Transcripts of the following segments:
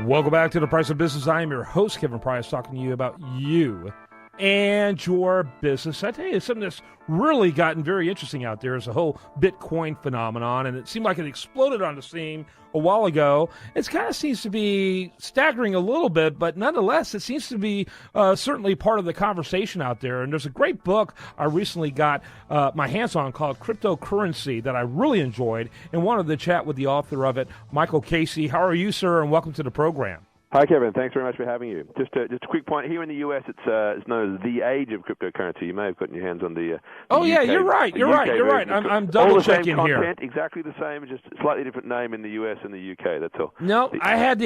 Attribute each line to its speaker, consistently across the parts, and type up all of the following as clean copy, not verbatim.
Speaker 1: Welcome back to The Price of Business. I am your host, Kevin Price, talking to you about you and your business. I tell you, something that's really gotten very interesting out there is the whole Bitcoin phenomenon, and it seemed like it exploded on the scene a while ago. It kind of seems to be staggering a little bit, but nonetheless, it seems to be certainly part of the conversation out there. And there's a great book I recently got my hands on called Cryptocurrency that I really enjoyed and wanted to chat with the author of it, Michael Casey. How are you, sir, and welcome to the program.
Speaker 2: Hi, Kevin. Thanks very much for having you. Just a quick point. Here in the U.S., it's known as the age of cryptocurrency. You may have gotten your hands on the
Speaker 1: oh, yeah,
Speaker 2: UK,
Speaker 1: you're right. You're right. I'm double-checking here.
Speaker 2: All the same content, exactly the same, just a slightly different name in the U.S. and the U.K., that's all.
Speaker 1: No, I had the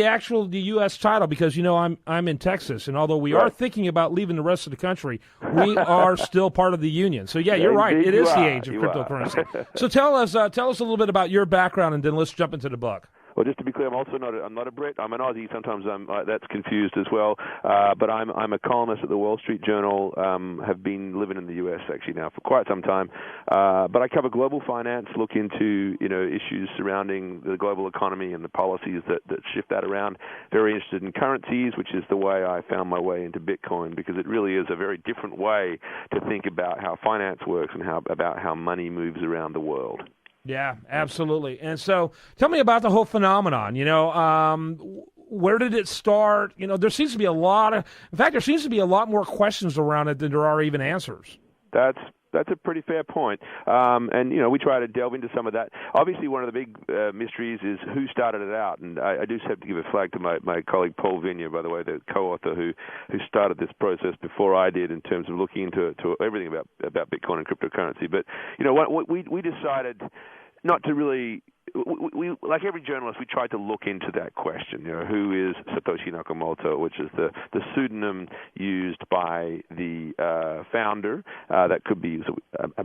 Speaker 1: U.S. title because, I'm in Texas, and although we are thinking about leaving the rest of the country, we are still part of the union. So, yeah, you're right. It is the age of cryptocurrency. So tell us a little bit about your background, and then let's jump into the book.
Speaker 2: Well, just to be clear, I'm not a Brit. I'm an Aussie. Sometimes that's confused as well. But I'm a columnist at the Wall Street Journal. Have been living in the U.S. actually now for quite some time. But I cover global finance, look into issues surrounding the global economy and the policies that shift that around. Very interested in currencies, which is the way I found my way into Bitcoin, because it really is a very different way to think about how finance works and about how money moves around the world.
Speaker 1: Yeah, absolutely. And so tell me about the whole phenomenon. Where did it start? There seems to be a lot more questions around it than there are even answers.
Speaker 2: That's a pretty fair point. And we try to delve into some of that. Obviously, one of the big mysteries is who started it out. And I do have to give a flag to my colleague Paul Vigna, by the way, the co-author who started this process before I did in terms of looking into everything about Bitcoin and cryptocurrency. But, we decided not to really, we like every journalist, we tried to look into that question. Who is Satoshi Nakamoto, which is the pseudonym used by the founder. That could be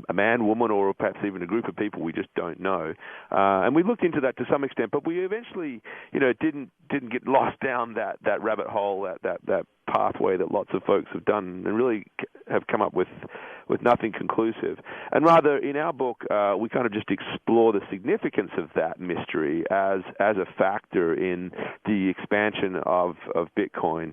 Speaker 2: a man, woman, or perhaps even a group of people. We just don't know. And we looked into that to some extent, but we eventually, didn't get lost down that rabbit hole, that pathway that lots of folks have done and really have come up with nothing conclusive. And rather, in our book, we kind of just explore the significance of that mystery as a factor in the expansion of Bitcoin.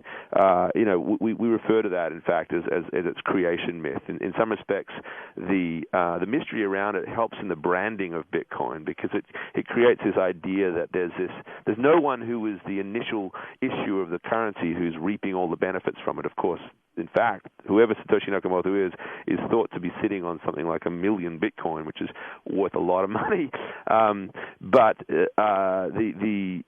Speaker 2: We refer to that, in fact, as its creation myth. In some respects, the mystery around it helps in the branding of Bitcoin, because it creates this idea that there's no one who is the initial issue of the currency who's reaping all the benefits from it. Of course, in fact, whoever Satoshi Nakamoto is thought to be sitting on something like 1 million Bitcoin, which is worth a lot of money. But by
Speaker 1: the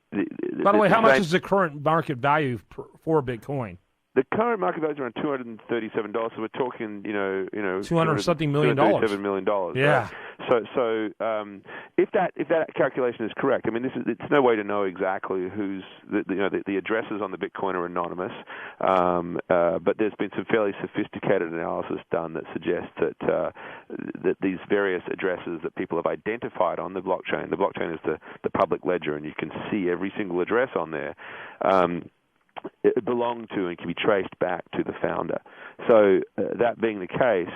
Speaker 1: way, how much is the current market value for Bitcoin?
Speaker 2: The current market value is around $237, so we're talking,
Speaker 1: $200-something million.
Speaker 2: $237 million.
Speaker 1: Yeah.
Speaker 2: Right? So if that calculation is correct, I mean, it's no way to know exactly who's the addresses on the Bitcoin are anonymous, but there's been some fairly sophisticated analysis done that suggests that these various addresses that people have identified on the blockchain is the public ledger, and you can see every single address on there. It belonged to and can be traced back to the founder. So that being the case,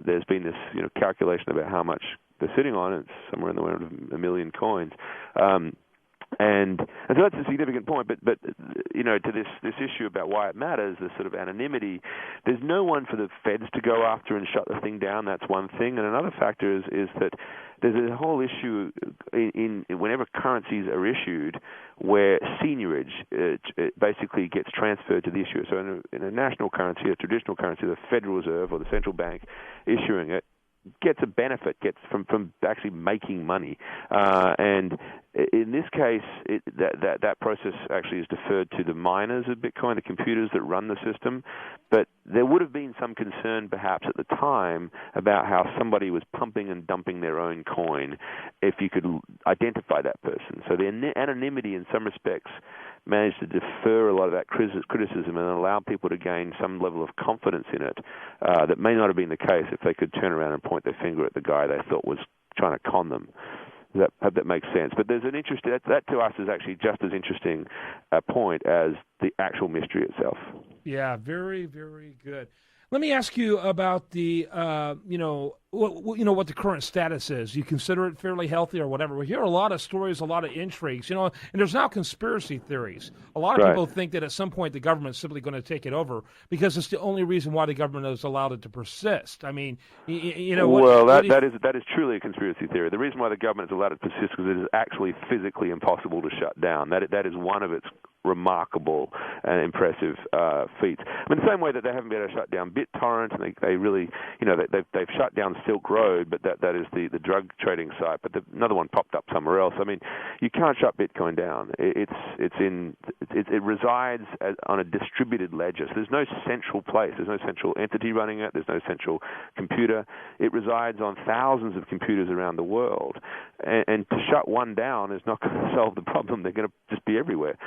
Speaker 2: there's been this calculation about how much they're sitting on. It's somewhere in the order of 1 million coins. And so that's a significant point, but to this issue about why it matters, this sort of anonymity, there's no one for the feds to go after and shut the thing down. That's one thing. And another factor is that there's a whole issue in whenever currencies are issued where seigniorage basically gets transferred to the issuer. So in a national currency, a traditional currency, the Federal Reserve or the central bank issuing it gets a benefit, gets from actually making money. And in this case, that process actually is deferred to the miners of Bitcoin, the computers that run the system. But there would have been some concern perhaps at the time about how somebody was pumping and dumping their own coin if you could identify that person. So the anonymity in some respects managed to defer a lot of that criticism and allow people to gain some level of confidence in it that may not have been the case if they could turn around and point their finger at the guy they thought was trying to con them. Hope that makes sense. But there's an interest that to us is actually just as interesting a point as the actual mystery itself.
Speaker 1: Yeah, very, very good. Let me ask you about the, what the current status is. You consider it fairly healthy or whatever? We hear a lot of stories, a lot of intrigues, and there's now conspiracy theories. A lot of people think that at some point the government's simply going to take it over because it's the only reason why the government has allowed it to persist. I mean,
Speaker 2: that is truly a conspiracy theory. The reason why the government has allowed it to persist is because it is actually physically impossible to shut down. That is one of its remarkable and impressive feats. I mean, the same way that they haven't been able to shut down BitTorrent, and they really, they've shut down Silk Road, but that is the drug trading site. But another one popped up somewhere else. I mean, you can't shut Bitcoin down. It resides on a distributed ledger. So there's no central place. There's no central entity running it. There's no central computer. It resides on thousands of computers around the world. And to shut one down is not going to solve the problem. They're going to just be everywhere.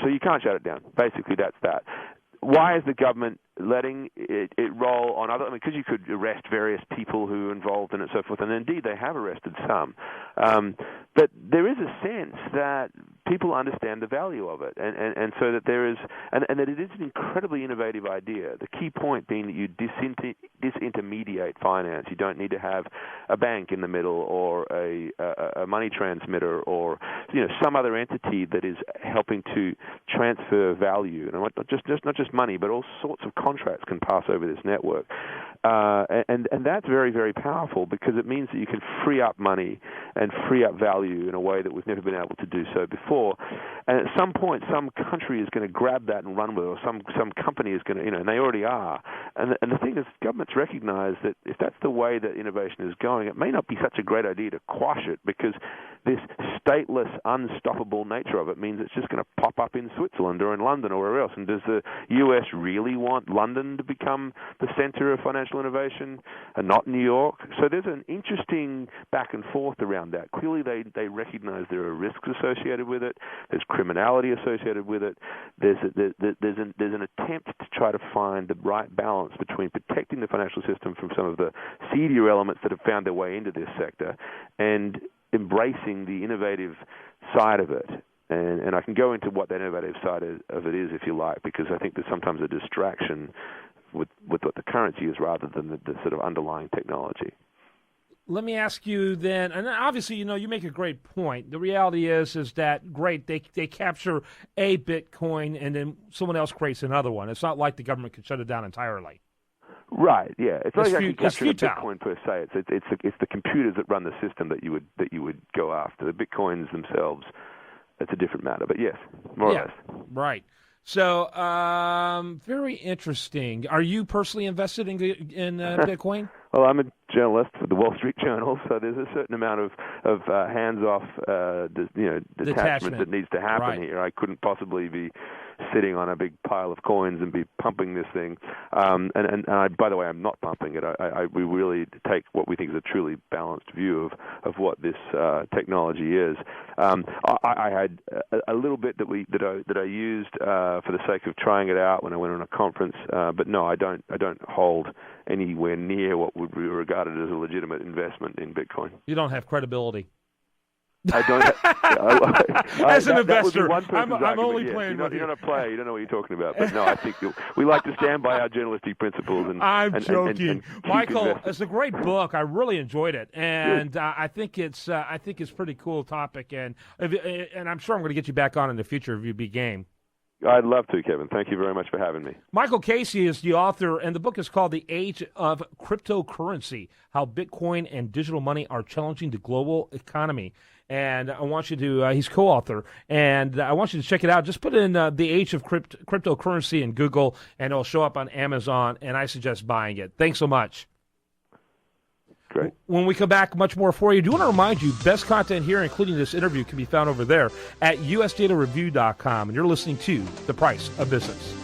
Speaker 2: So you can't shut it down. Basically, that's that. Why is the government letting it roll on other? I mean, because you could arrest various people who are involved in it, and so forth, and indeed they have arrested some. But there is a sense that people understand the value of it, and so that there is, and that it is an incredibly innovative idea. The key point being that you disintermediate finance. You don't need to have a bank in the middle or a money transmitter or some other entity that is helping to transfer value, and not just money, but all sorts of contracts can pass over this network. And that's very, very powerful because it means that you can free up money and free up value in a way that we've never been able to do so before. And at some point, some country is going to grab that and run with it, or some company is going to, and they already are. And the thing is, governments recognize that if that's the way that innovation is going, it may not be such a great idea to quash it because this stateless, unstoppable nature of it means it's just going to pop up in Switzerland or in London or wherever else. And does the U.S. really want London to become the center of financial innovation and not New York? So there's an interesting back and forth around that. Clearly, they recognize there are risks associated with it. There's criminality associated with it. There's an attempt to try to find the right balance between protecting the financial system from some of the seedier elements that have found their way into this sector and embracing the innovative side of it. And I can go into what that innovative side of it is, if you like, because I think there's sometimes a distraction with what the currency is rather than the sort of underlying technology.
Speaker 1: Let me ask you then, and obviously, you make a great point. The reality is that, great, they capture a Bitcoin and then someone else creates another one. It's not like the government can shut it down entirely.
Speaker 2: Right. Yeah. It's not exactly capturing
Speaker 1: futile.
Speaker 2: Bitcoin per se. It's the computers that run the system that you would go after. The Bitcoins themselves, it's a different matter. But yes, more or less.
Speaker 1: Right. So, very interesting. Are you personally invested in Bitcoin?
Speaker 2: Well, I'm a journalist for the Wall Street Journal, so there's a certain amount of hands-off, detachment that needs to happen here. I couldn't possibly be sitting on a big pile of coins and be pumping this thing. And by the way, I'm not pumping it. We really take what we think is a truly balanced view of what this technology is. I had a little bit that I used for the sake of trying it out when I went on a conference, but no, I don't hold anywhere near what would be regarded as a legitimate investment in Bitcoin.
Speaker 1: You don't have credibility.
Speaker 2: I don't.
Speaker 1: As an investor,
Speaker 2: I'm
Speaker 1: only playing with you.
Speaker 2: You're not a player. You don't know what you're talking about. But no, I think we like to stand by our journalistic principles.
Speaker 1: I'm joking, Michael. It's a great book. I really enjoyed it, and I think it's pretty cool topic. And I'm sure I'm going to get you back on in the future if you be game.
Speaker 2: I'd love to, Kevin. Thank you very much for having me.
Speaker 1: Michael Casey is the author, and the book is called The Age of Cryptocurrency, How Bitcoin and Digital Money Are Challenging the Global Economy. And I want you to, he's co-author, and I want you to check it out. Just put in The Age of Cryptocurrency in Google, and it'll show up on Amazon, and I suggest buying it. Thanks so much.
Speaker 2: Great.
Speaker 1: When we come back, much more for you. Do want to remind you, best content here, including this interview, can be found over there at usdatareview.com. And you're listening to The Price of Business.